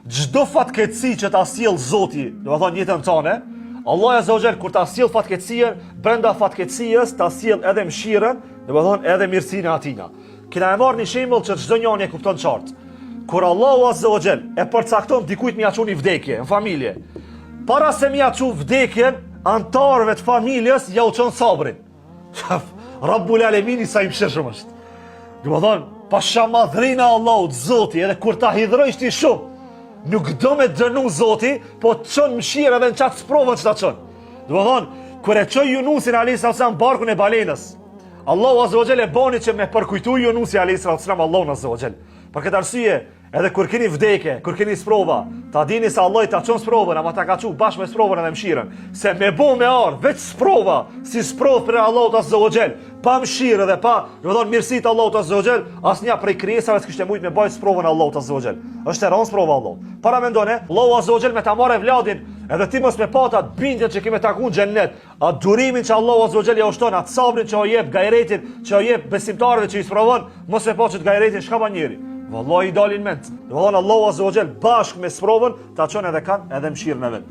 çdo fatkeqësi që ta sjell Zoti, domethënë jetën tonë, Allah Azza wa Jall kur ta sjell fatkeqësinë, brenda fatkeqësisë ta sjell edhe mëshirën, domethënë edhe mirësinë atina. Kena e marrë një shembull që çdo njeri e kupton qartë. Kur Allahu Azza wa Jall e përcakton dikujt më ia çuni vdekje në familje, para se më ia çu vdekjen, antarëve të familjes ja u çon sabrin. Rabbul Alamin sa i mëshirshëm është. Domethënë, pasha madhrinë e Allahut, Zoti, edhe kur ta hidhrojsh ti shumë, nuk do me dënu Zoti, po të çon mëshirë edhe në qatë sprovën që ta çon. Domethënë, kur e çoi Yunusin alayhis salam barkun e balenës, Allahu Azza wa Jall e bani që me përkujtu Yunusi alayhis salam Allahun Azza wa Jall. Për këtë arsye, edhe kur keni vdekje, kur keni sprova, ta dini se Allah ta çon sprovën, ama ta ka çu bashkë me sprovën edhe mëshirën. Se me bo me ardh veç sprova, si sprovë për Allahut Azza wa Jall, pa mëshirë dhe pa, domethënë mirësitë Allahut Azza wa Jall, asnjë prej krijesave s'kishte mujt me bajt sprovën Allahut Azza wa Jall. Është e rëndë sprova Allahut. Para mendone, Allahu Azza wa Jall me ta marrë vladin, edhe ti mos me pata të bindjen që kemi taku në xhennet, atë durimin që Allahu Azza wa Jall ja ushton, atë sabrin që o jep, gajretin që o jep besimtarëve që i sprovon, mos e pa që të gajretin shka banjeri. Vallahi i dalin ment. Domethënë Allahu Azza wa Jall bashkë me sprovën ta çon edhe kan edhe mëshirën e vet.